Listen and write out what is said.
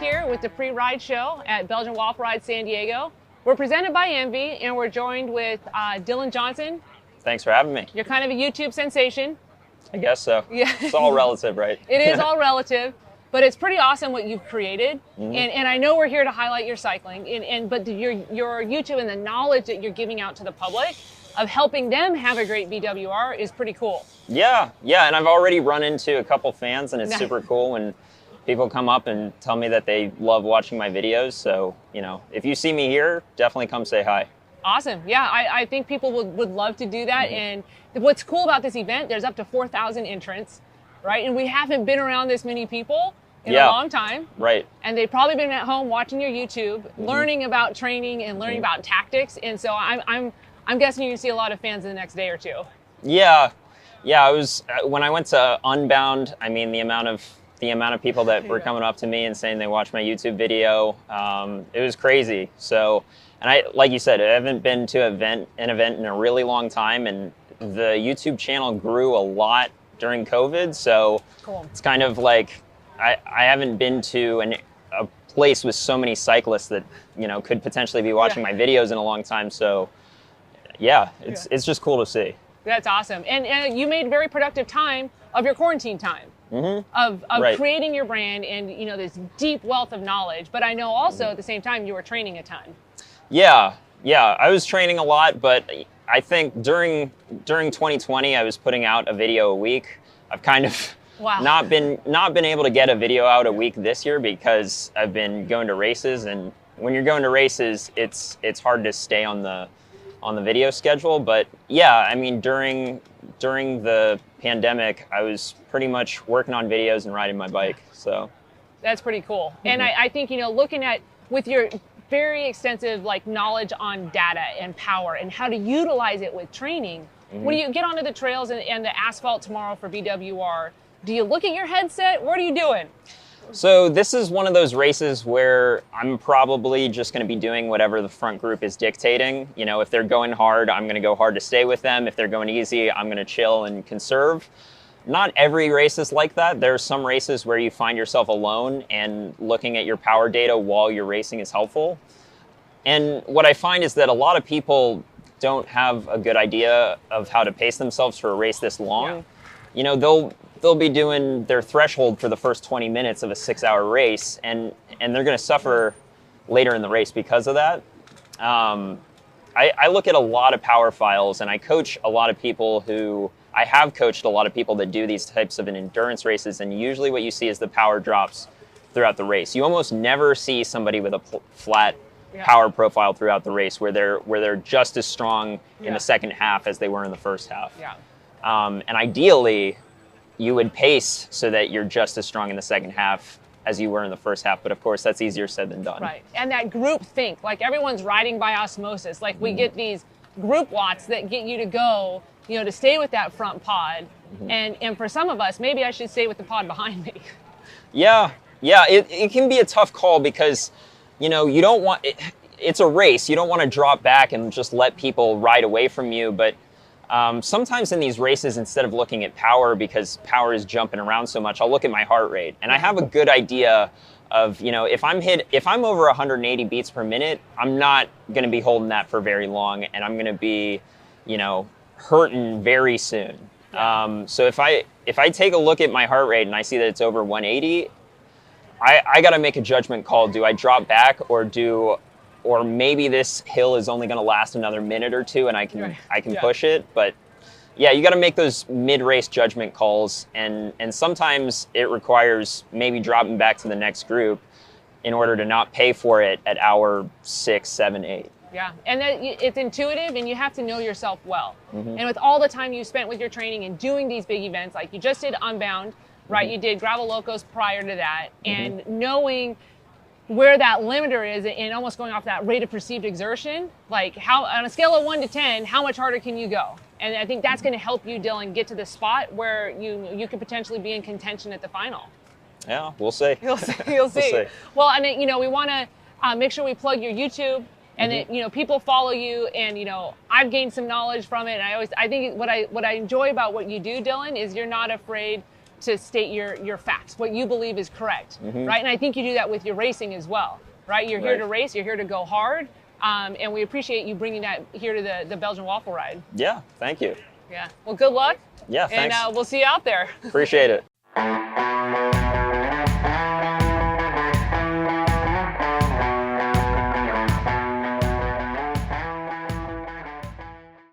here with the pre-ride show at Belgian Waffle Ride San Diego. We're presented by Envy, and we're joined with Dylan Jonhson. Thanks for having me. You're kind of a YouTube sensation. I guess so. Yeah. It's all relative, right? It is all relative, but it's pretty awesome what you've created. Mm-hmm. And I know we're here to highlight your cycling, but your YouTube and the knowledge that you're giving out to the public of helping them have a great BWR is pretty cool. Yeah, and I've already run into a couple fans, and it's super cool when people come up and tell me that they love watching my videos. So, if you see me here, definitely come say hi. Awesome. Yeah, I think people would love to do that. Mm-hmm. And what's cool about this event, there's up to 4,000 entrants, right? And we haven't been around this many people in a long time. Right. And they've probably been at home watching your YouTube, learning about training and learning about tactics. And so I'm guessing you see a lot of fans in the next day or two. Yeah. I was when I went to Unbound. I mean, the amount of people that were coming up to me and saying they watched my YouTube video, it was crazy. So, and like you said, I haven't been to an event in a really long time, and the YouTube channel grew a lot during COVID. So cool. It's kind of like I haven't been to a place with so many cyclists that could potentially be watching my videos in a long time. So, it's just cool to see. That's awesome. And you made very productive time of your quarantine time. Mm-hmm. Of creating your brand and this deep wealth of knowledge. But I know also at the same time you were training a ton. Yeah, I was training a lot, but I think during 2020 I was putting out a video a week. I've kind of not been able to get a video out a week this year because I've been going to races, and when you're going to races, it's hard to stay on the video schedule. But yeah, I mean during the pandemic, I was pretty much working on videos and riding my bike. So that's pretty cool. Mm-hmm. And I think looking at with your very extensive knowledge on data and power and how to utilize it with training, when you get onto the trails and the asphalt tomorrow for BWR, do you look at your headset? What are you doing? So this is one of those races where I'm probably just going to be doing whatever the front group is dictating. If they're going hard, I'm going to go hard to stay with them. If they're going easy, I'm going to chill and conserve. Not every race is like that. There are some races where you find yourself alone, and looking at your power data while you're racing is helpful. And what I find is that a lot of people don't have a good idea of how to pace themselves for a race this long. Yeah. They'll be doing their threshold for the first 20 minutes of a 6-hour race, and they're going to suffer later in the race because of that. I look at a lot of power files, and I have coached a lot of people that do these types of endurance races, and usually what you see is the power drops throughout the race. You almost never see somebody with a flat power profile throughout the race where they're just as strong in the second half as they were in the first half. Yeah. And ideally, you would pace so that you're just as strong in the second half as you were in the first half. But of course, that's easier said than done. Right. And that group think, everyone's riding by osmosis. We get these group watts that get you to go, to stay with that front pod. Mm-hmm. And for some of us, maybe I should stay with the pod behind me. Yeah. It can be a tough call because, you don't want, it's a race. You don't want to drop back and just let people ride away from you. But sometimes in these races, instead of looking at power, because power is jumping around so much, I'll look at my heart rate. And I have a good idea of, if I'm over 180 beats per minute, I'm not going to be holding that for very long, and I'm going to be, hurting very soon. So if I take a look at my heart rate and I see that it's over 180, I got to make a judgment call. Do I drop back, or maybe this hill is only going to last another minute or two, and I can push it. But yeah, you got to make those mid-race judgment calls, and sometimes it requires maybe dropping back to the next group in order to not pay for it at hour 6, 7, 8. Yeah, and it's intuitive, and you have to know yourself well. Mm-hmm. And with all the time you spent with your training and doing these big events, like you just did Unbound, right? Mm-hmm. You did Gravel Locos prior to that, and knowing where that limiter is and almost going off that rate of perceived exertion, how on a scale of 1 to 10, how much harder can you go? And I think that's going to help you, Dylan, get to the spot where you could potentially be in contention at the final. Yeah, we'll see. You'll see. We'll see. Well, and we want to make sure we plug your YouTube, and that people follow you, and I've gained some knowledge from it. And I think what I enjoy about what you do, Dylan, is you're not afraid to state your facts, what you believe is correct, right? And I think you do that with your racing as well, right? You're here to race, you're here to go hard, and we appreciate you bringing that here to the Belgian Waffle Ride. Yeah, thank you. Yeah, well, good luck. Yeah, thanks. And we'll see you out there. Appreciate it.